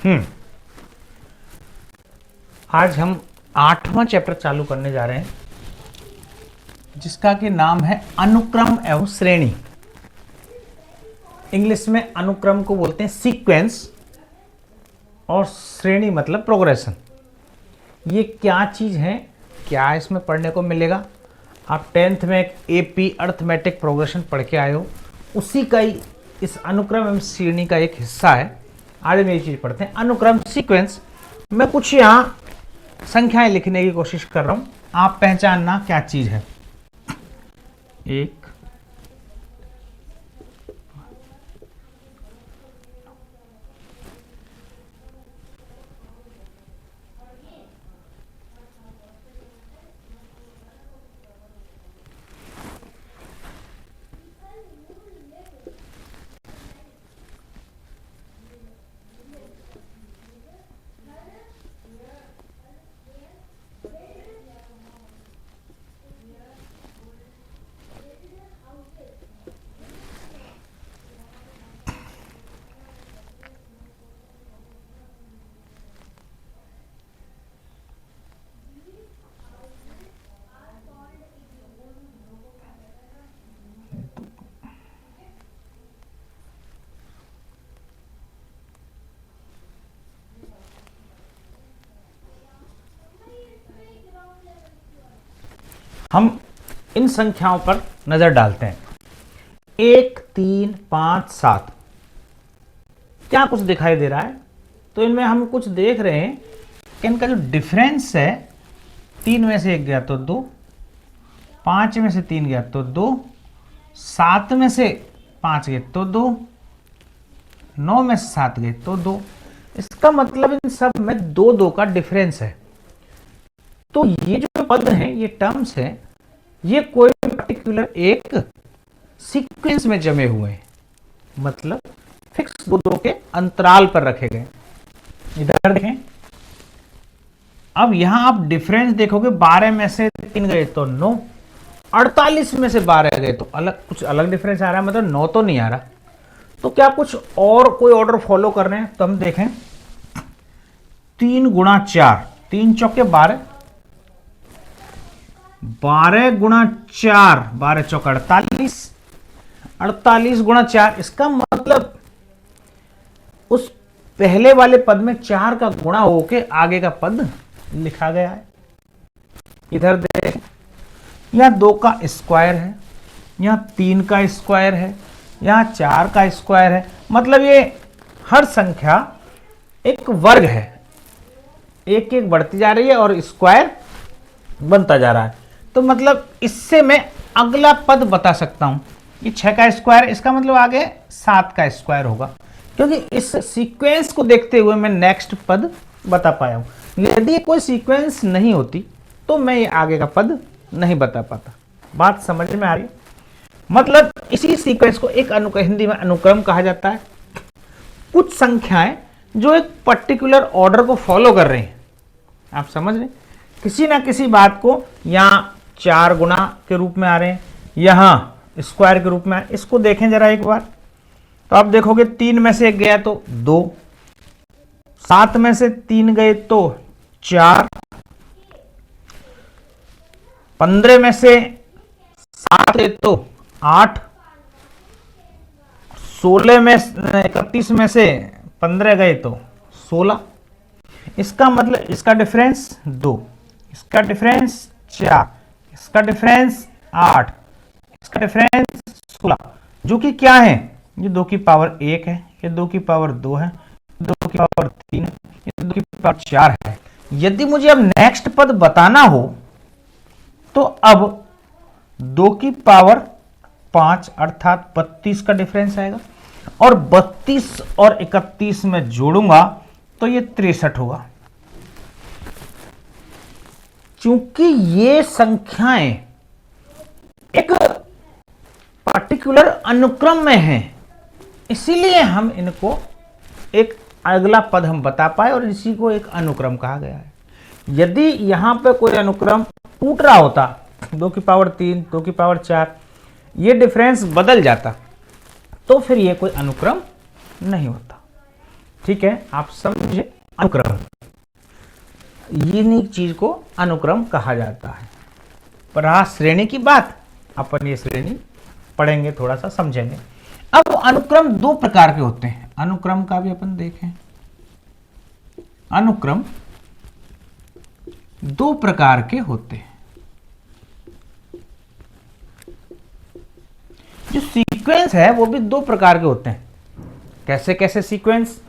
हम्म आज हम 8वां चैप्टर चालू करने जा रहे हैं, जिसका कि नाम है अनुक्रम एवं श्रेणी। इंग्लिश में अनुक्रम को बोलते हैं सीक्वेंस और श्रेणी मतलब प्रोग्रेशन। ये क्या चीज है, क्या इसमें पढ़ने को मिलेगा? आप 10th में एक एपी अर्थमेटिक प्रोग्रेशन पढ़ के आए हो, उसी का ही इस अनुक्रम एवं श्रेणी का एक हिस्सा है। आज हम ये चीज पढ़ते हैं, अनुक्रम सीक्वेंस। मैं कुछ यहाँ संख्याएं लिखने की कोशिश कर रहा हूं, आप पहचानना क्या चीज है। एक, हम इन संख्याओं पर नजर डालते हैं। 1, 3, 5, 7 क्या कुछ दिखाई दे रहा है? तो इनमें हम कुछ देख रहे हैं कि इनका जो डिफरेंस है, 3 में से 1 गया तो 2, 5 में से 3 गया तो 2, 7 में से 5 गए तो 2, 9 में से 7 गए तो 2। इसका मतलब इन सब में 2 का डिफरेंस है। तो ये जो पद हैं, ये टर्म्स हैं, ये कोई पर्टिकुलर एक सीक्वेंस में जमे हुए हैं, मतलब फिक्स 2 के अंतराल पर रखे गए। इधर देखें, अब यहां आप डिफरेंस देखोगे, 12 में से 3 गए तो 9, 48 में से 12 गए तो कुछ अलग डिफरेंस आ रहा है, मतलब 9 तो नहीं आ रहा। तो क्या कुछ और कोई ऑर्डर फॉलो कर रहे हैं? तो हम देखें, 3 गुणा 4, 3 चौके 12, 12 गुणा 4, 12 चौक 48, 48 गुणा 4। इसका मतलब उस पहले वाले पद में 4 का गुणा होके आगे का पद लिखा गया है। इधर देख, यहां 2 का स्क्वायर है, यहां 3 का स्क्वायर है, यहां 4 का स्क्वायर है। मतलब ये हर संख्या एक वर्ग है, एक एक बढ़ती जा रही है और स्क्वायर बनता जा रहा है। तो मतलब इससे मैं अगला पद बता सकता हूं। ये 6 का स्क्वायर, इसका मतलब आगे 7 का स्क्वायर होगा, क्योंकि इस सीक्वेंस को देखते हुए मैं नेक्स्ट पद बता पाया हूं। यदि कोई सीक्वेंस नहीं होती तो मैं ये आगे का पद नहीं बता पाता। बात समझ में आ रही है? मतलब इसी सीक्वेंस को एक हिंदी में अनुक्रम कहा जाता है। कुछ संख्याएं जो एक पर्टिकुलर ऑर्डर को फॉलो कर रहे हैं, आप समझ रहे हैं? किसी ना किसी बात को यहां 4 गुना के रूप में आ रहे हैं, यहां स्क्वायर के रूप में आ रहे हैं। इसको देखें जरा एक बार, तो आप देखोगे 3 में से 1 गया तो 2, 7 में से 3 गए तो 4, 15 में से 7 गए तो 8, 16 में 31 में से 15 गए तो 16। इसका मतलब इसका डिफरेंस 2, इसका डिफरेंस 4, इसका डिफरेंस 8, इसका डिफरेंस 16, जो कि क्या है? ये 2 की पावर 1 है, ये 2 की पावर 2 है, 2 की पावर 3 है, ये 2 की पावर 4 है। यदि मुझे अब नेक्स्ट पद बताना हो तो अब 2 की पावर 5 अर्थात 32 का डिफरेंस आएगा, और 32 और 31 में जोड़ूंगा तो ये 63 होगा। चूंकि ये संख्याएं एक पर्टिकुलर अनुक्रम में हैं, इसीलिए हम इनको एक अगला पद हम बता पाए और इसी को एक अनुक्रम कहा गया है। यदि यहां पे कोई अनुक्रम टूट रहा होता, 2 की पावर 3, 2 की पावर 4, ये डिफरेंस बदल जाता, तो फिर ये कोई अनुक्रम नहीं होता। ठीक है, आप समझे अनुक्रम, इन्हीं चीज को अनुक्रम कहा जाता है। पर रहा श्रेणी की बात, अपन ये श्रेणी पढ़ेंगे, थोड़ा सा समझेंगे। अब अनुक्रम दो प्रकार के होते हैं, अनुक्रम का भी अपन देखें। अनुक्रम दो प्रकार के होते हैं। जो सीक्वेंस है वो भी दो प्रकार के होते हैं। कैसे कैसे सीक्वेंस?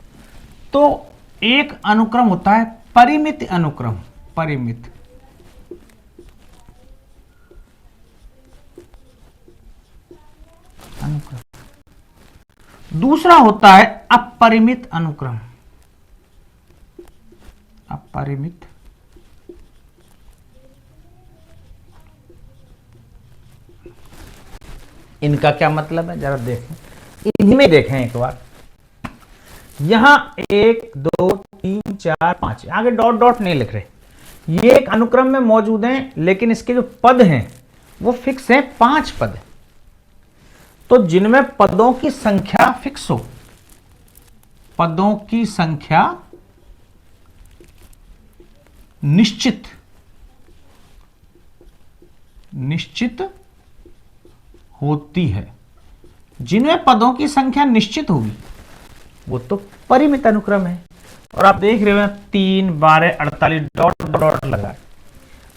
तो एक अनुक्रम होता है परिमित अनुक्रम, परिमित। अनुक्रम। दूसरा होता है अपरिमित अनुक्रम, अपरिमित। इनका क्या मतलब है जरा देखें, इन्हीं में देखें एक बार। यहां 1 2 3 4 5, आगे डॉट डॉट नहीं लिख रहे, ये एक अनुक्रम में मौजूद हैं, लेकिन इसके जो पद हैं वो फिक्स हैं, 5 पद। तो जिनमें पदों की संख्या फिक्स हो, पदों की संख्या निश्चित निश्चित होती है, जिनमें पदों की संख्या निश्चित होगी वो तो परिमित अनुक्रम है। और आप देख रहे हो 3 12 48 डॉट डॉट लगा है।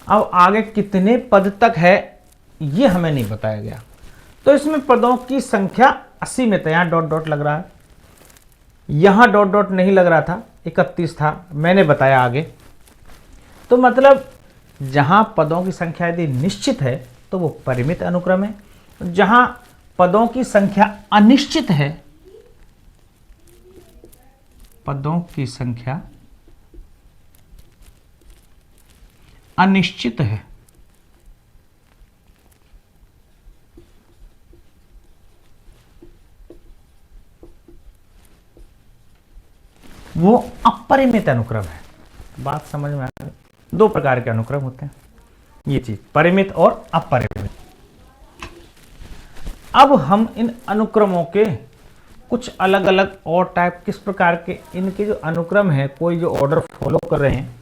अब आगे कितने पद तक है ये हमें नहीं बताया गया, तो इसमें पदों की संख्या असीमित है। यहां डॉट डॉट लग रहा है, यहां डॉट डॉट नहीं लग रहा था, 31 था, मैंने बताया आगे। तो मतलब जहां पदों की संख्या यदि निश्चित है तो वो परिमित अनुक्रम है, जहां पदों की संख्या अनिश्चित है, पदों की संख्या अनिश्चित है, वो अपरिमित अनुक्रम है। बात समझ में आ गई? दो प्रकार के अनुक्रम होते हैं, ये चीज परिमित और अपरिमित। अब हम इन अनुक्रमों के कुछ अलग अलग और टाइप, किस प्रकार के इनके जो अनुक्रम है, कोई जो ऑर्डर फॉलो कर रहे हैं,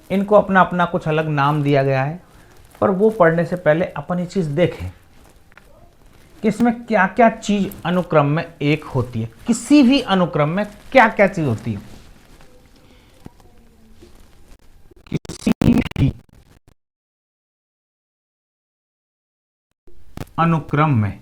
इनको अपना अपना कुछ अलग नाम दिया गया है। पर वो पढ़ने से पहले अपन ये चीज देखें कि इसमें क्या क्या चीज अनुक्रम में एक होती है। किसी भी अनुक्रम में क्या क्या चीज होती है, किसी भी अनुक्रम में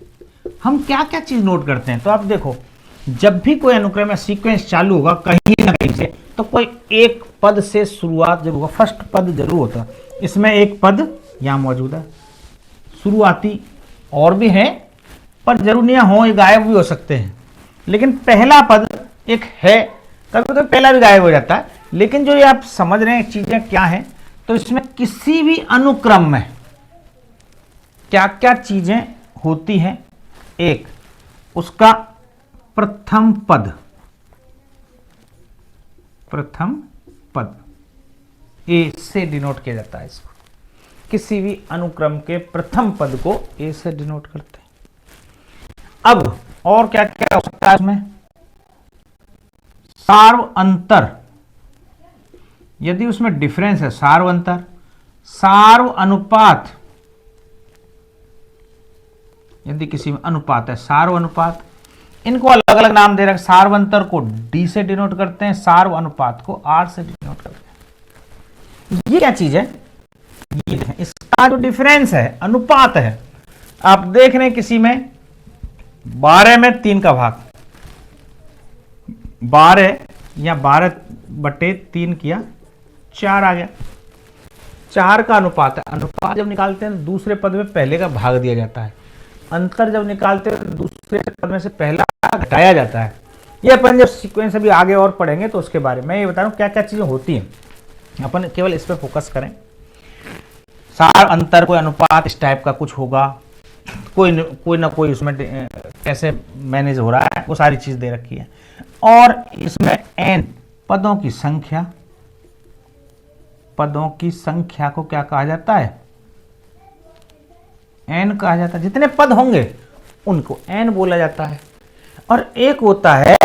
हम क्या क्या चीज नोट करते हैं। तो आप देखो, जब भी कोई अनुक्रम या सीक्वेंस चालू होगा कहीं ना कहीं से, तो कोई एक पद से शुरुआत जरूर होगा, फर्स्ट पद जरूर होता है। इसमें एक पद यहां मौजूद है, शुरुआती और भी है, पर जरूर नहीं हो, ये गायब भी हो सकते हैं, लेकिन पहला पद एक है। कभी कभी पहला भी गायब हो जाता है, लेकिन जो ये आप समझ रहे हैं चीजें क्या है, तो इसमें किसी भी अनुक्रम में क्या क्या चीजें होती हैं। एक, उसका प्रथम पद, प्रथम पद ए से डिनोट किया जाता है इसको। किसी भी अनुक्रम के प्रथम पद को ए से डिनोट करते हैं। अब और क्या क्या हो सकता है इसमें? सार्व अंतर, यदि उसमें डिफरेंस है, सार्व अंतर, सार्व अनुपात, यदि किसी में अनुपात है, सार्व अनुपात। इनको अलग अलग नाम दे रखे, सार्व अंतर को डी से डिनोट करते हैं, सार्व अनुपात को आर से डिनोट करते हैं। ये क्या चीज है? ये है, इसका जो डिफरेंस है, अनुपात है। आप देख रहे हैं किसी में 12 में 3 का भाग, 12 या 12/3 किया, 4 आ गया, 4 का अनुपात है। अनुपात जब निकालते हैं दूसरे पद में पहले का भाग दिया जाता है, अंतर जब निकालते हैं दूसरे पद में से पहला घटाया जाता है। ये अपन जब सीक्वेंस अभी आगे और पढ़ेंगे तो उसके बारे में ये बता रहा हूं क्या क्या चीजें होती हैं। अपन केवल इस पर फोकस करें। सार अंतर, कोई अनुपात इस टाइप का कुछ होगा, कोई ना कोई उसमें कैसे मैनेज हो रहा है, वो सारी चीज दे रखी है। और इसमें एन, पदों की संख्या, पदों की संख्या को क्या कहा जाता है? एन कहा जाता है। जितने पद होंगे उनको एन बोला जाता है। और एक होता है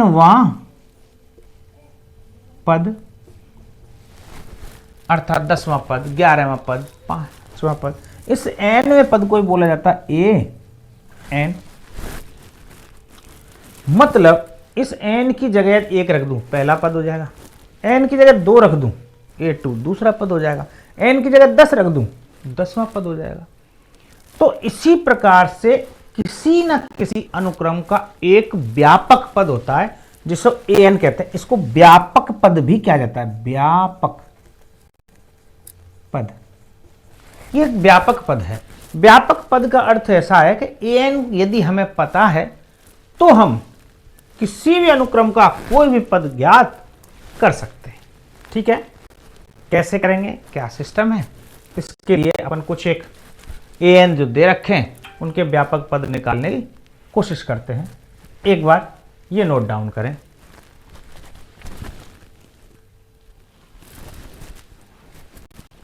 वा पद अर्थात 10वां पद, 11वां पद, 5वां पद, इस nवें पद को ही बोला जाता है an। मतलब इस n की जगह 1 रख दूं, पहला पद हो जाएगा। n की जगह 2 रख दूं, a2 दूसरा पद हो जाएगा। n की जगह 10 रख दूं, 10वां पद हो जाएगा। तो इसी प्रकार से किसी न किसी अनुक्रम का एक व्यापक पद होता है जिसको an कहते हैं। इसको व्यापक पद भी कहा जाता है, व्यापक पद। ये व्यापक पद है। व्यापक पद का अर्थ ऐसा है कि an यदि हमें पता है तो हम किसी भी अनुक्रम का कोई भी पद ज्ञात कर सकते हैं। ठीक है, कैसे करेंगे, क्या सिस्टम है, इसके लिए अपन कुछ एक an जो दे रखे हैं उनके व्यापक पद निकालने की कोशिश करते हैं। एक बार ये नोट डाउन करें।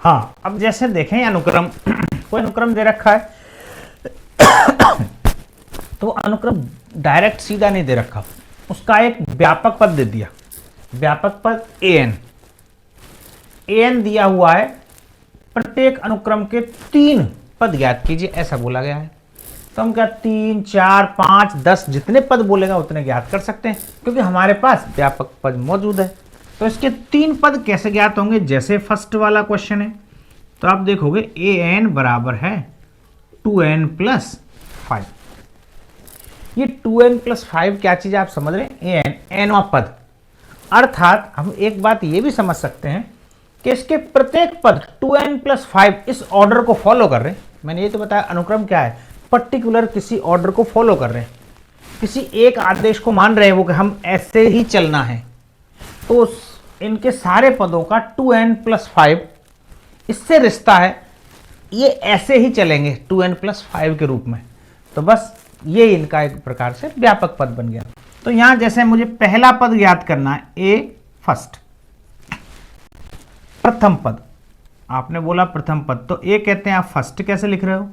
हाँ, अब जैसे देखें अनुक्रम, कोई अनुक्रम दे रखा है तो अनुक्रम डायरेक्ट सीधा नहीं दे रखा, उसका एक व्यापक पद दे दिया। व्यापक पद an दिया हुआ है, प्रत्येक अनुक्रम के 3 पद ज्ञात कीजिए, ऐसा बोला गया है। तो हम क्या 3, 4, 5, 10 जितने पद बोलेगा उतने ज्ञात कर सकते हैं, क्योंकि हमारे पास व्यापक पद मौजूद है। तो इसके 3 पद कैसे ज्ञात होंगे, जैसे फर्स्ट वाला क्वेश्चन है तो आप देखोगे an बराबर है 2n प्लस 5। ये 2n प्लस 5 क्या चीज आप समझ रहे हैं, nवां पद। अर्थात हम एक बात ये भी समझ सकते हैं कि इसके प्रत्येक पद 2n प्लस 5 इस ऑर्डर को फॉलो कर रहे हैं। मैंने ये तो बताया अनुक्रम क्या है, पर्टिकुलर किसी ऑर्डर को फॉलो कर रहे हैं, किसी एक आदेश को मान रहे हैं वो कि हम ऐसे ही चलना है। तो इनके सारे पदों का 2n प्लस 5 इससे रिश्ता है, ये ऐसे ही चलेंगे 2n प्लस 5 के रूप में। तो बस ये इनका एक प्रकार से व्यापक पद बन गया। तो यहां जैसे मुझे पहला पद ज्ञात करना है, ए फर्स्ट, प्रथम पद। आपने बोला प्रथम पद, तो ए कहते हैं, आप फर्स्ट कैसे लिख रहे हो,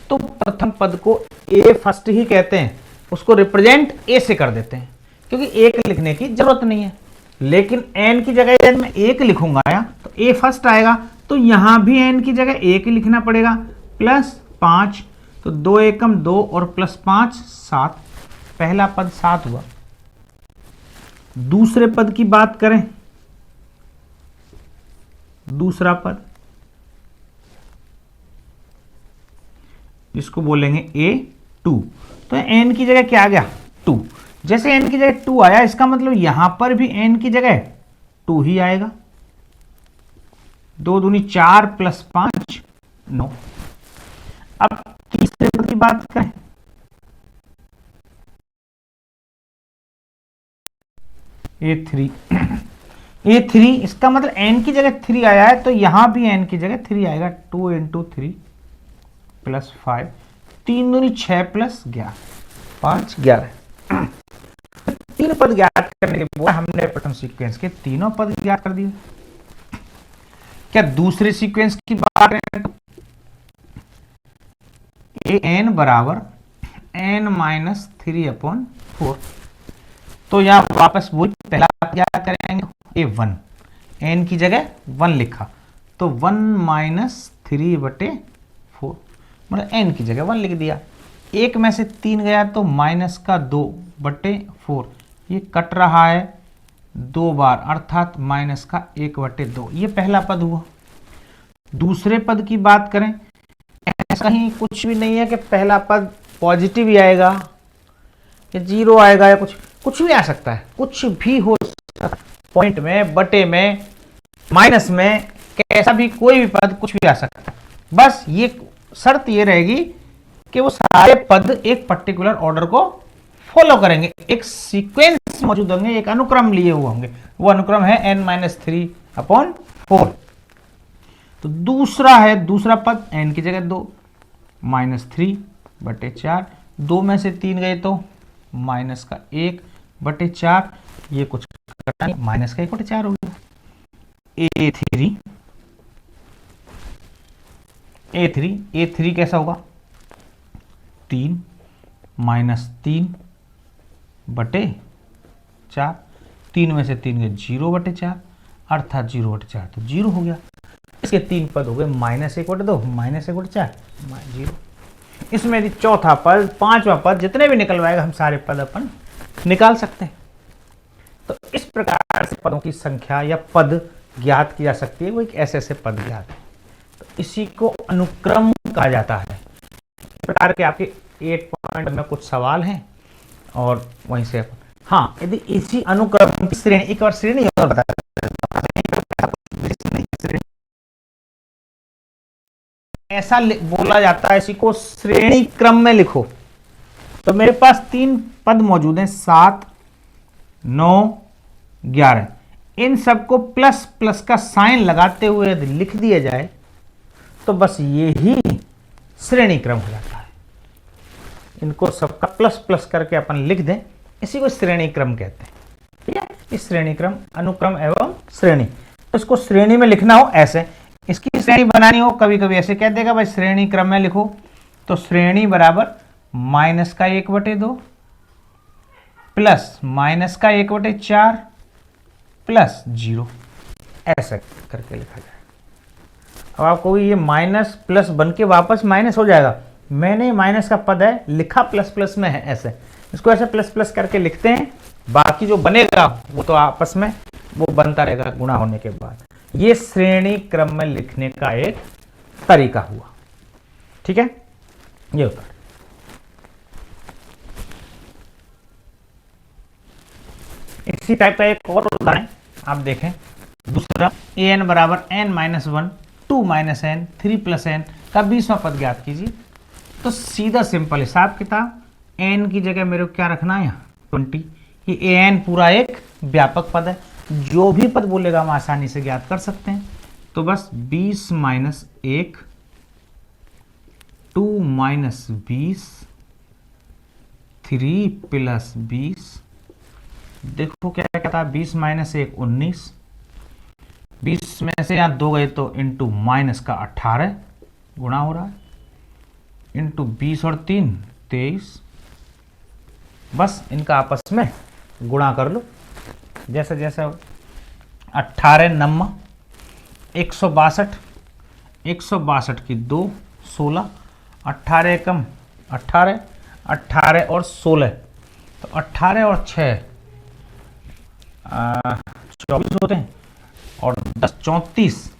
तो प्रथम पद को ए फर्स्ट ही कहते हैं, उसको रिप्रेजेंट ए से कर देते हैं, क्योंकि एक लिखने की जरूरत नहीं है। लेकिन एन की जगह यदि मैं एक लिखूंगा या तो ए फर्स्ट आएगा, तो यहां भी एन की जगह एक ही लिखना पड़ेगा, प्लस 5, तो 2 एकम 2 और प्लस 5 7, पहला पद 7 हुआ। दूसरे पद की बात करें, दूसरा पद इसको बोलेंगे a2, तो n की जगह क्या आ गया 2। जैसे n की जगह 2 आया, इसका मतलब यहां पर भी n की जगह 2 ही आएगा। 2 दूनी 4 प्लस 5 9। अब तीसरे पद की बात करें, a3 इसका मतलब n की जगह 3 आया है, तो यहां भी n की जगह 3 आएगा। 2 इंटू 3 प्लस 5, 3 दूनी 6 प्लस 11, 5 11। 3 पद ज्ञात करने के बाद हमने प्रथम सीक्वेंस के तीनों पद ज्ञात कर दिए। क्या दूसरे सीक्वेंस की बात करें, an बराबर n माइनस 3/4। तो यहां वापस वही पहला क्या करेंगे, a1, n की जगह 1 लिखा, तो 1 माइनस 3/4, मतलब n की जगह 1 लिख दिया। एक में से 3 गया तो माइनस का 2/4, ये कट रहा है 2 बार, अर्थात माइनस का 1/2। ये पहला पद हुआ। दूसरे पद की बात करें, कहीं कुछ भी नहीं है कि पहला पद पॉजिटिव ही आएगा या 0 आएगा या कुछ भी आ सकता है, कुछ भी हो सकता है, पॉइंट में, बटे में, माइनस में, कैसा भी कोई भी पद कुछ भी आ सकता है। बस ये शर्त ये रहेगी कि वो सारे पद एक पर्टिकुलर ऑर्डर को फॉलो करेंगे, एक सीक्वेंस मौजूद होंगे, एक अनुक्रम लिए हुए होंगे। वो अनुक्रम है n-3/4। तो दूसरा पद n की जगह 2 माइनस 3/4, 2 में से 3 गए तो माइनस का 1/4, ये कुछ माइनस का 1/4 हो गया। a3 कैसा होगा, 3 माइनस 3 बटे 4, 3 में से 3 गए 0/4, अर्थात 0/4 तो 0 हो गया। इसके 3 पद हो गए -1/2, -1/4, 0। इसमें यदि चौथा पद, पांचवा पद, जितने भी निकलवाएगा हम सारे पद अपन निकाल सकते हैं। तो इस प्रकार से पदों की संख्या या पद ज्ञात की जा सकती है। वो एक ऐसे पद ज्ञात है, तो इसी को अनुक्रम कहा जाता है। इस प्रकार के आपके 8 पॉइंट में कुछ सवाल हैं और वहीं से हाँ, यदि इसी अनुक्रम की श्रेणी, एक बार श्रेणी और बता ऐसा बोला जाता है, इसी को श्रेणी क्रम में लिखो। तो मेरे पास 3 पद मौजूद हैं, 7, 9, 11। इन सबको प्लस प्लस का साइन लगाते हुए यदि लिख दिया जाए तो बस ये ही श्रेणी क्रम हो जाता है। इनको सबका प्लस प्लस करके अपन लिख दें, इसी को श्रेणी क्रम कहते हैं। ठीक है, इस श्रेणी क्रम, अनुक्रम एवं श्रेणी। तो इसको श्रेणी में लिखना हो ऐसे, इसकी श्रेणी बनानी हो कभी कभी ऐसे कह देगा भाई श्रेणी क्रम में लिखो, तो श्रेणी बराबर -1/2 प्लस -1/4 प्लस 0, ऐसा करके लिखा जाए। अब आपको ये माइनस प्लस बन के वापस माइनस हो जाएगा। मैंने माइनस का पद है लिखा प्लस प्लस में है, ऐसे इसको ऐसे प्लस प्लस करके लिखते हैं। बाकी जो बनेगा वो तो आपस में वो बनता रहेगा गुणा होने के बाद। ये श्रेणी क्रम में लिखने का एक तरीका हुआ। ठीक है, ये होता है। इसी टाइप का एक और उदाहरण आप देखें, दूसरा an बराबर n-1, 2 - n, 3 + n का 20वां पद ज्ञात कीजिए। तो सीधा सिंपल हिसाब किताब, n की जगह मेरे को क्या रखना है यहाँ 20। ये an पूरा एक व्यापक पद है, जो भी पद बोलेगा हम आसानी से ज्ञात कर सकते हैं। तो बस 20 - 1, 2 - 20, 3 + 20। देखो क्या कहता है, 20 - 1 19, 20 में से यहाँ 2 गए तो इंटू माइनस का 18 गुणा हो रहा है, इंटू 20 और 3 23। बस इनका आपस में गुणा कर लो जैसे जैसे। 18 9 162, 162 की 2 16, 18 कम 18, 18 और 16, तो 18 और 6 24 होते हैं, और 10 34,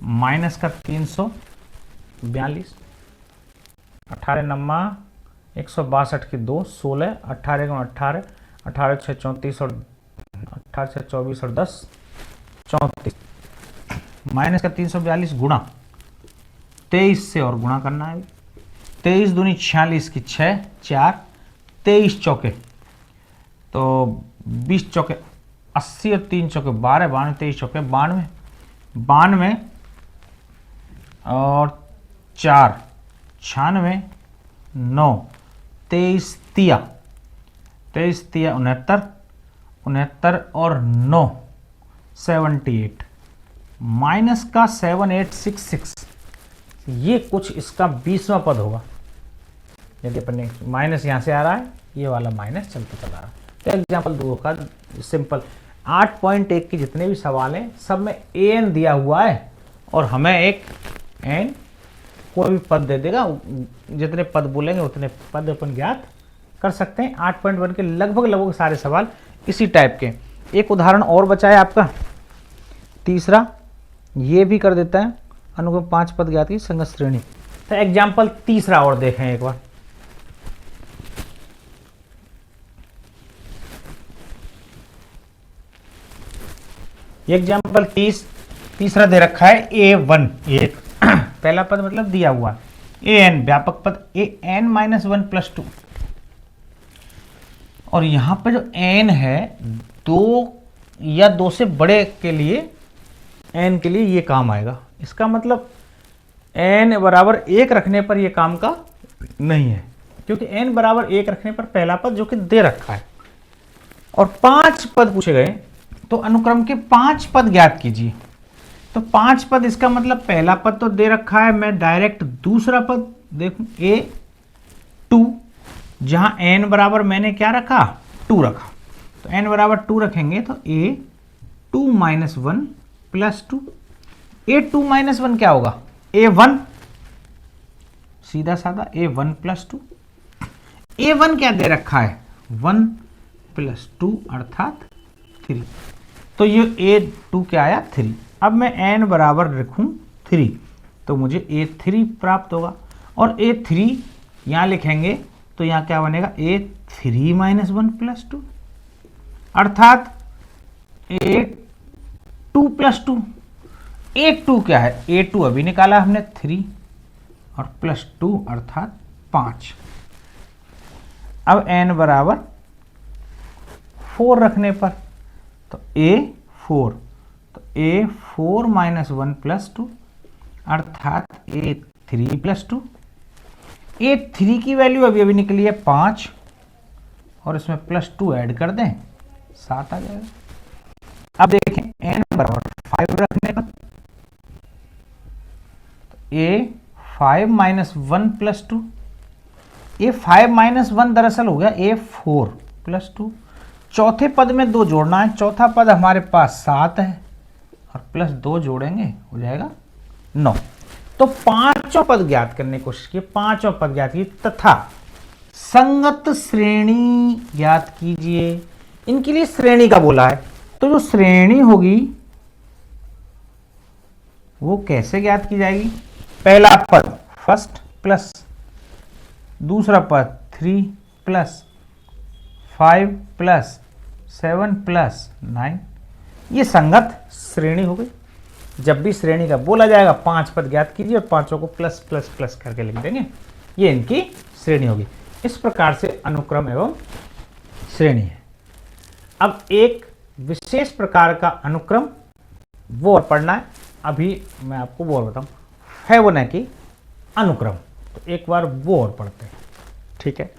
माइनस का 342, 18 9 162 की 2 16, 18 का 18, 18 6 34 और 18 6 24 और 10 34, माइनस का 342 गुणा 23 से और गुणा करना है। 23 दूनी 46 की 6 4, 23 चौके तो 20 चौके 80 और 3 चौके 12, 92 23 चौके 92, 92 और 4 96, 9 23 तिया 69, 69 और 9 78, माइनस का 7866। ये कुछ इसका 20वां पद होगा। यदि अपन ने माइनस यहाँ से आ रहा है, ये वाला माइनस चलता चला रहा है। तो एग्जाम्पल 2 का सिंपल 8.1 के जितने भी सवाल हैं सब में an दिया हुआ है, और हमें एक n कोई भी पद दे देगा, जितने पद बोलेंगे उतने पद अपन ज्ञात कर सकते हैं। 8.1 के लगभग सारे सवाल इसी टाइप के। एक उदाहरण और बचा है आपका तीसरा, ये भी कर देता है। अनुक्रम 5 पद ज्ञात की संगत श्रेणी। तो एग्जाम्पल तीसरा और देखें एक बार। एग्जाम्पल तीसरा दे रखा है a1, एक पहला पद मतलब दिया हुआ, an व्यापक पद an-1 + 2, और यहां पे जो n है 2 या 2 से बड़े के लिए n के लिए ये काम आएगा। इसका मतलब n बराबर 1 रखने पर ये काम का नहीं है, क्योंकि n बराबर 1 रखने पर पहला पद जो कि दे रखा है और 5 पद पूछे गए, तो अनुक्रम के 5 पद ज्ञात कीजिए। तो 5 पद, इसका मतलब पहला पद तो दे रखा है, मैं डायरेक्ट दूसरा पद देखूं a 2, जहां n बराबर मैंने क्या रखा, 2 रखा, तो n बराबर 2 रखेंगे तो a 2 minus 1 plus 2, a 2 minus 1 क्या होगा, a 1, सीधा साधा a 1 प्लस 2, a 1 क्या दे रखा है, 1 प्लस 2 अर्थात 3, तो ये a 2 क्या आया 3। अब मैं n बराबर रखूं 3 तो मुझे a3 प्राप्त होगा, और a3 यहां लिखेंगे तो यहां क्या बनेगा, a3 माइनस 1 प्लस 2 अर्थात a2 प्लस 2, a2 क्या है, a2 अभी निकाला हमने 3 और प्लस 2 अर्थात 5। अब n बराबर 4 रखने पर तो a4, तो a4 माइनस 1 प्लस 2 अर्थात a3 प्लस 2, a3 की वैल्यू अभी अभी निकली है 5 और इसमें प्लस 2 ऐड कर दें 7 आ जाएगा। अब देखें n बराबर 5 रखने पर तो a5 minus 1 plus 2, a5 minus 1 दरअसल हो गया a4 प्लस 2, चौथे पद में 2 जोड़ना है, चौथा पद हमारे पास 7 है और प्लस 2 जोड़ेंगे हो जाएगा 9। तो पांचों पद ज्ञात करने की कोशिश की, पांचों पद ज्ञात की तथा संगत श्रेणी ज्ञात कीजिए। इनके लिए श्रेणी का बोला है, तो जो श्रेणी होगी वो कैसे ज्ञात की जाएगी, पहला पद फर्स्ट प्लस दूसरा पद 3 प्लस 5 प्लस 7 प्लस 9, ये संगत श्रेणी हो गई। जब भी श्रेणी का बोला जाएगा 5 पद ज्ञात कीजिए और पांचों को प्लस प्लस प्लस करके लिख देंगे, ये इनकी श्रेणी होगी। इस प्रकार से अनुक्रम एवं श्रेणी है। अब एक विशेष प्रकार का अनुक्रम वो और पढ़ना है, अभी मैं आपको वो और बताऊं, फिबोनाची अनुक्रम, तो एक बार वो और पढ़ते हैं, ठीक है।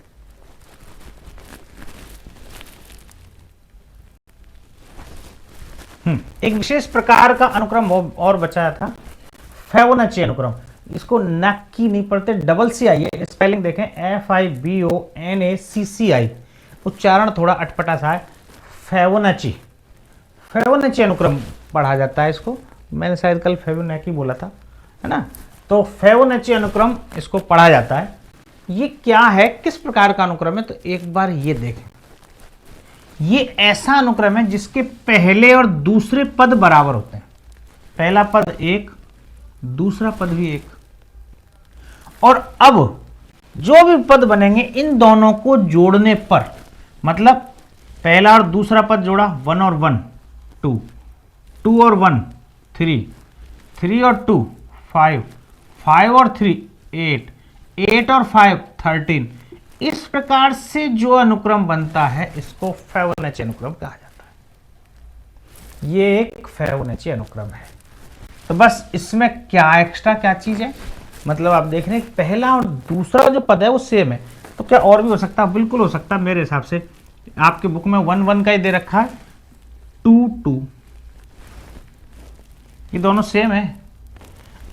एक विशेष प्रकार का अनुक्रम और बचाया था, फिबोनाची अनुक्रम। इसको नक्की नहीं पढ़ते, डबल सी आई है, स्पेलिंग देखें FIBONACCI, उच्चारण थोड़ा अटपटा सा है, फिबोनाची। फिबोनाची अनुक्रम पढ़ा जाता है इसको, मैंने शायद कल फिबोनाची बोला था, है ना। तो फिबोनाची अनुक्रम इसको पढ़ा जाता है। ये क्या है, किस प्रकार का अनुक्रम है, तो एक बार ये देखें। ये ऐसा अनुक्रम है जिसके पहले और दूसरे पद बराबर होते हैं, पहला पद 1, दूसरा पद भी 1, और अब जो भी पद बनेंगे इन दोनों को जोड़ने पर, मतलब पहला और दूसरा पद जोड़ा 1 और 1 2, 2 और 1 3, 3 और 2 5, 5 और 3 8, 8 और 5 13, इस प्रकार से जो अनुक्रम बनता है इसको फिबोनाची अनुक्रम कहा जाता है। ये एक फिबोनाची अनुक्रम है। तो बस इसमें क्या एक्स्ट्रा क्या चीज है, मतलब आप देख रहे हैं पहला और दूसरा जो पद है वो सेम है, तो क्या और भी हो सकता है, बिल्कुल हो सकता है। मेरे हिसाब से आपके बुक में 1 1 का ही दे रखा है, 2 2, ये दोनों सेम है।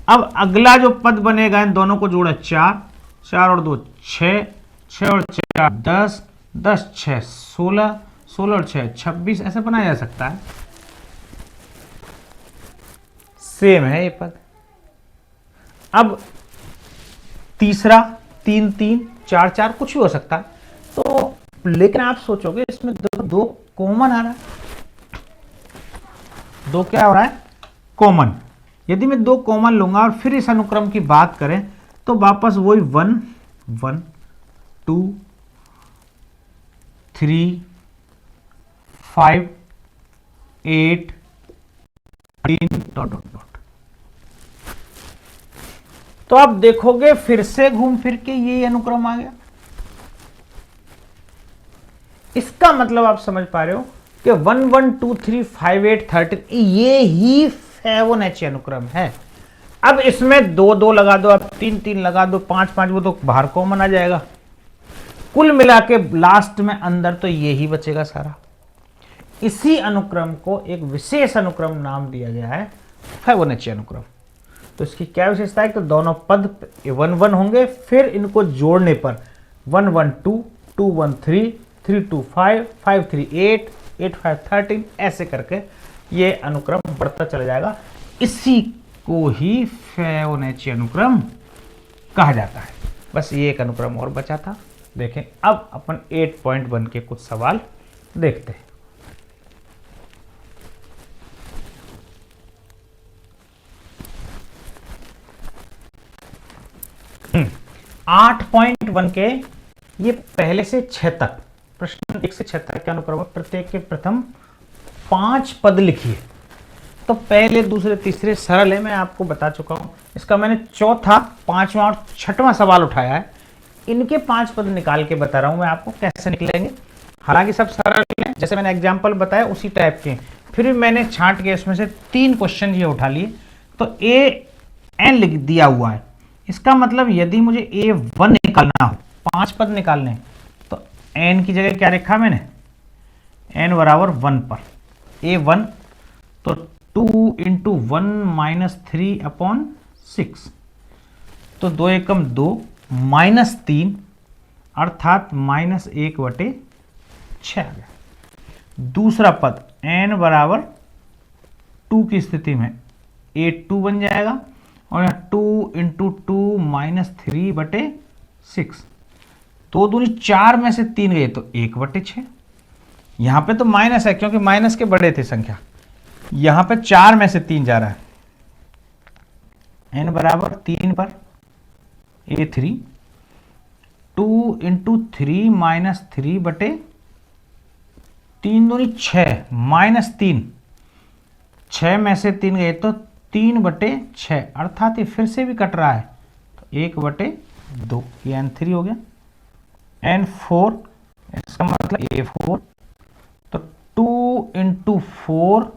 अब अगला जो पद बनेगा इन दोनों को जोड़ा 4, 4 और 2 6, 6 और 4 10, 10 6 16, 16 और 6 26, ऐसे बनाया जा सकता है। सेम है ये पद। अब तीसरा 3 3, 4 4 कुछ भी हो सकता है। तो लेकिन आप सोचोगे इसमें दो कॉमन आ रहा है, दो क्या हो रहा है, कॉमन। यदि मैं 2 कॉमन लूंगा और फिर इस अनुक्रम की बात करें तो वापस वही 1 1 2 3 5 8 13 डॉट डॉट डॉट। तो आप देखोगे फिर से घूम फिर के ये अनुक्रम आ गया। इसका मतलब आप समझ पा रहे हो कि 1 1 2 3 5 8 13 ये ही फिबोनाची अनुक्रम है। अब इसमें 2 2 लगा दो, अब 3 3 लगा दो, 5 5, वो तो बाहर कॉमन आ जाएगा। कुल मिला के लास्ट में अंदर तो ये ही बचेगा सारा। इसी अनुक्रम को एक विशेष अनुक्रम नाम दिया गया है फिबोनाची अनुक्रम। तो इसकी क्या विशेषता है कि दोनों पद 1 1 होंगे, फिर इनको जोड़ने पर 112, 213, 325, 538, 8513 ऐसे करके ये अनुक्रम बढ़ता चला जाएगा। इसी को ही फिबोनाची अनुक्रम कहा जाता है। बस ये एक अनुक्रम और बचा था। देखें अब अपन 8.1 के कुछ सवाल देखते हैं। 8.1 के ये पहले से 6 तक, प्रश्न 1 से 6 तक के अनुक्रम में प्रत्येक के प्रथम 5 पद लिखिए। तो पहले, दूसरे, तीसरे सरल है, मैं आपको बता चुका हूं। इसका मैंने चौथा, पांचवा और छठवां सवाल उठाया है। इनके 5 पद निकाल के बता रहा हूं मैं आपको कैसे निकलेंगे। हालांकि सब सरल है, जैसे मैंने एग्जाम्पल बताया उसी टाइप के, फिर भी मैंने छांट के इसमें से 3 क्वेश्चन ये उठा लिए। तो AN लिख दिया हुआ है, इसका मतलब यदि मुझे A1 निकालना हो, 5 पद निकालने हैं, तो N की जगह क्या रखा मैंने, N बराबर 1 पर A1, तो 2 इंटू 1 माइनस 3/6, तो 2 एकम 2 माइनस 3 अर्थात -1/6 आ गया। दूसरा पद N बराबर 2 की स्थिति में A2 बन जाएगा, और यहाँ 2 इंटू 2 माइनस 3/6, 2 दूनी 4 में से 3 गए तो 1/6। यहाँ पे तो माइनस है क्योंकि माइनस के बड़े थे संख्या, यहाँ पे 4 में से 3 जा रहा है। N बराबर 3 पर A3, 2 इंटू 3 माइनस 3/3 दूनी 6 माइनस 3, 6 में से 3 गए तो 3/6, अर्थात ये फिर से भी कट रहा है, तो 1/2, ये N3 हो गया। N4, इसका मतलब A4, तो 2 इंटू 4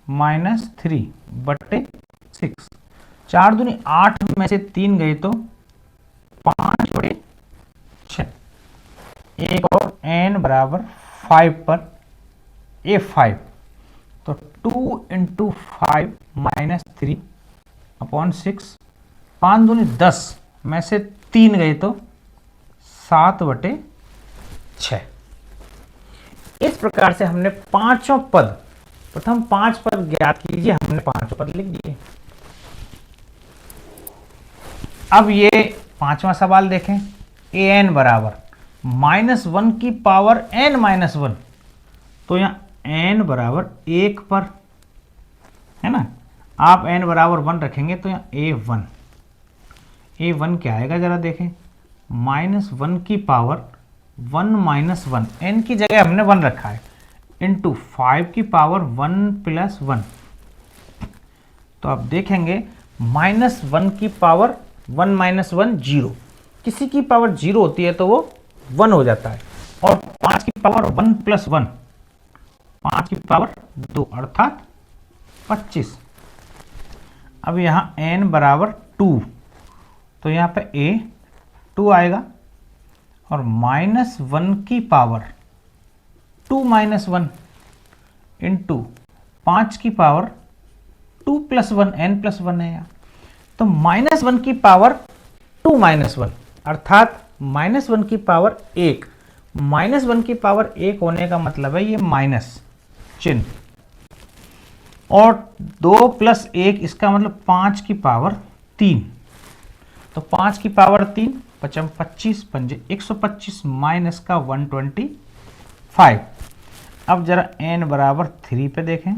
माइनस 3/6, 4 दूनी 8 में से 3 गए तो 5/6। एक और N बराबर 5 पर A5, तो 2 इंटू 5 माइनस 3/6, 5 दूनी 10 में से 3 गए तो 7/6। इस प्रकार से हमने पांचों पद, प्रथम 5 पद ज्ञात कीजिए, हमने 5 पद लिख दिए। अब ये 5वां सवाल देखें, AN बराबर -1 की पावर N माइनस 1, तो यहाँ N बराबर 1 पर है ना, आप N बराबर 1 रखेंगे तो यहाँ A1 क्या आएगा जरा देखें, -1 की पावर 1 माइनस 1, N की जगह हमने 1 रखा है, इंटू 5 की पावर 1 प्लस 1, तो आप देखेंगे -1 की पावर 1 माइनस 1 0, किसी की पावर 0 होती है तो वो 1 हो जाता है, और 5 की पावर 1 प्लस 1, 5 की पावर 2 अर्थात 25। अब यहाँ N बराबर 2, तो यहाँ पे A2 आएगा, और -1 की पावर 2 माइनस 1 इंटू 5 की पावर 2 प्लस 1, N प्लस 1 है यहाँ, तो -1 की पावर 2 माइनस 1 अर्थात -1 की पावर 1, -1 की पावर 1 होने का मतलब है ये माइनस चिन्ह, और 2 प्लस 1 इसका मतलब 5 की पावर 3, तो 5 की पावर 3 पचम 25 पंजे 125 माइनस का 125। अब जरा N बराबर 3 पे देखें,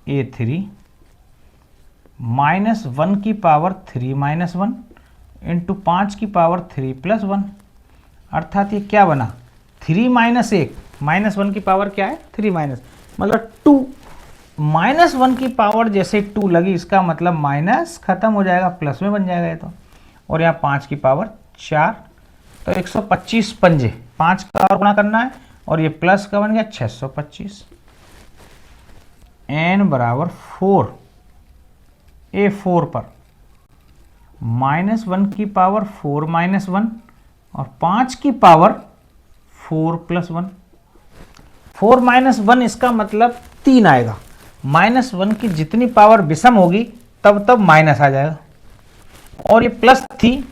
A3 -1 की पावर 3 माइनस 1 इंटू 5 की पावर 3 प्लस 1, अर्थात ये क्या बना 3 माइनस 1, -1 की पावर क्या है 3 माइनस, मतलब 2, -1 की पावर जैसे 2 लगी इसका मतलब माइनस खत्म हो जाएगा, प्लस में बन जाएगा ये तो, और यहाँ 5 की पावर 4, तो 125 पंजे 5 का और गुणा करना है, और ये प्लस का बन गया 625। N बराबर 4, A4 पर -1 की पावर 4 माइनस 1 और 5 की पावर 4 प्लस 1, 4 माइनस 1 इसका मतलब 3 आएगा, -1 की जितनी पावर विषम होगी तब माइनस आ जाएगा, और ये प्लस थी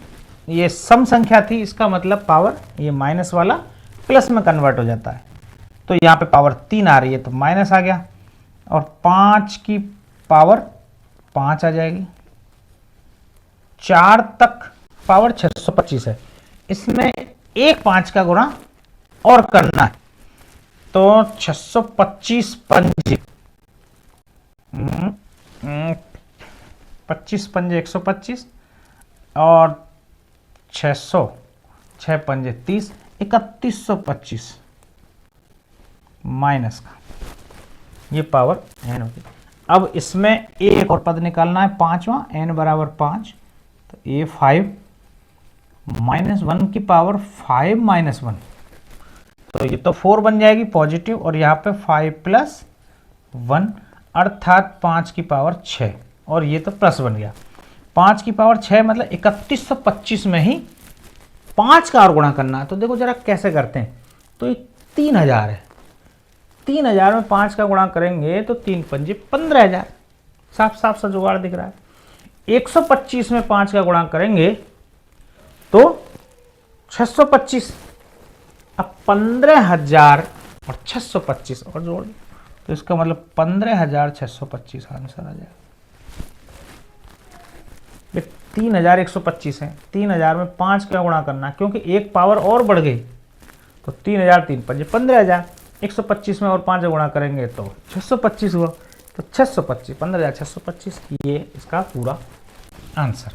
ये सम संख्या थी, इसका मतलब पावर ये माइनस वाला प्लस में कन्वर्ट हो जाता है। तो यहाँ पे पावर 3 आ रही है तो माइनस आ गया, और 5 की पावर 5 आ जाएगी। 4 तक पावर 625 है, इसमें एक 5 का गुणा और करना है, तो 625 पंजे 25 पंजे 125 और 600 6 पंजे 30 3125 माइनस का ये पावर n होगी। अब इसमें एक और पद निकालना है, पांचवा, n बराबर 5, तो ये 5 माइनस 1 की पावर 5 माइनस 1, तो ये तो 4 बन जाएगी पॉजिटिव, और यहाँ पे 5 प्लस 1 अर्थात 5 की पावर 6, और ये तो प्लस बन गया। 5 की पावर 6 मतलब 3125 में ही 5 का और गुणा करना है। तो देखो जरा कैसे करते हैं, तो ये 3000 है, 3000 में 5 का गुणा करेंगे तो 3 पंजे 15000, साफ साफ सा जुगाड़ दिख रहा है। 125 में 5 का गुणा करेंगे तो 625, अब 15000 और 625 और जोड़, तो इसका मतलब 15625 आंसर आ जाएगा। 3125 है, 3000 में 5 का गुणा करना, क्योंकि एक पावर और बढ़ गई, तो 3000 3 पंजे 15000, 125 में और 5 गुणा करेंगे तो 625 हुआ, तो 625 15625 ये इसका पूरा आंसर।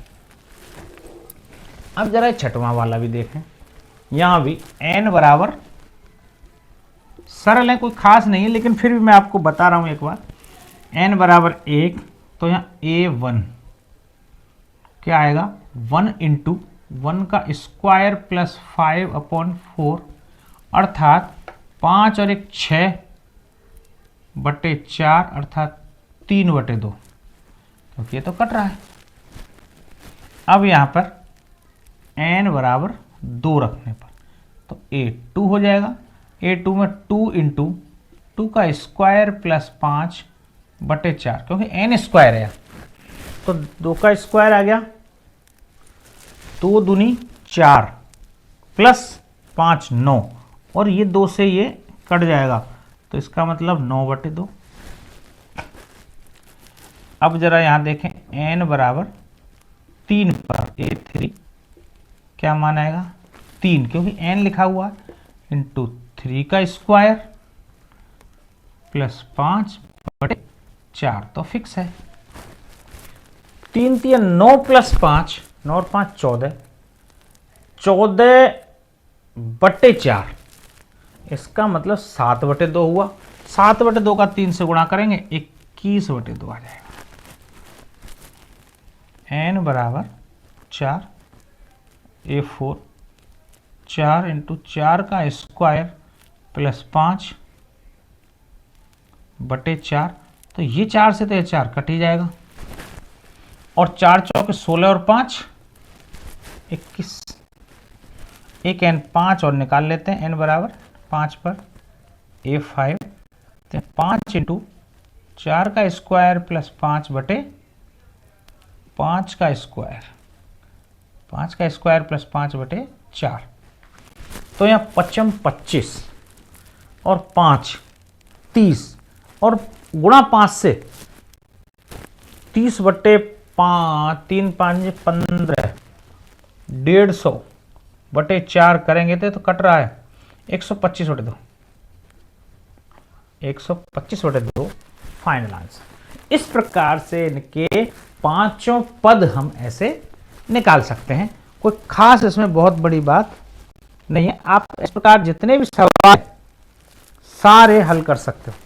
अब जरा छठवां वाला भी देखें, यहां भी n बराबर, सरल है, कोई खास नहीं है, लेकिन फिर भी मैं आपको बता रहा हूं एक बार। n बराबर 1, तो यहाँ a1 क्या आएगा, 1 इंटू 1 का स्क्वायर प्लस 5/4, अर्थात 5 और 1 6 बटे 4 अर्थात 3/2, क्योंकि ये तो कट रहा है। अब यहाँ पर n बराबर 2 रखने पर तो a2 हो जाएगा। a2 में 2 इंटू 2 का स्क्वायर प्लस 5 बटे 4, क्योंकि n स्क्वायर है तो 2 का स्क्वायर आ गया, 2 दूनी 4 प्लस 5 9, और ये 2 से ये कट जाएगा, तो इसका मतलब 9/2। अब जरा यहां देखें, n बराबर 3 पर a3 क्या मान आएगा, 3, क्योंकि n लिखा हुआ है, इंटू 3 का स्क्वायर प्लस 5/4, तो फिक्स है। 3 3 9 प्लस 5, 9 और 5 14, 14/4, इसका मतलब 7/2 हुआ। 7/2 का 3 से गुणा करेंगे 21/2 आ जाएगा। n बराबर 4, a4 4 इंटू 4 का स्क्वायर प्लस 5/4, तो ये 4 से तो ये 4 कट ही जाएगा, और 4 चौके 16 और 5 21, एक n 5 और निकाल लेते हैं, n बराबर 5 पर a5, 5 इंटू 4 का स्क्वायर प्लस 5/5 का स्क्वायर, 5 का स्क्वायर प्लस 5/4, तो यहाँ 55 25 और 5 30, और गुणा 5 से 30/5, 3 5 15, 150/4 करेंगे तो कट रहा है 125/2, 125/2 फाइनल आंसर। इस प्रकार से इनके पांचों पद हम ऐसे निकाल सकते हैं। कोई खास इसमें बहुत बड़ी बात नहीं है, आप इस प्रकार जितने भी सवाल सारे हल कर सकते हो।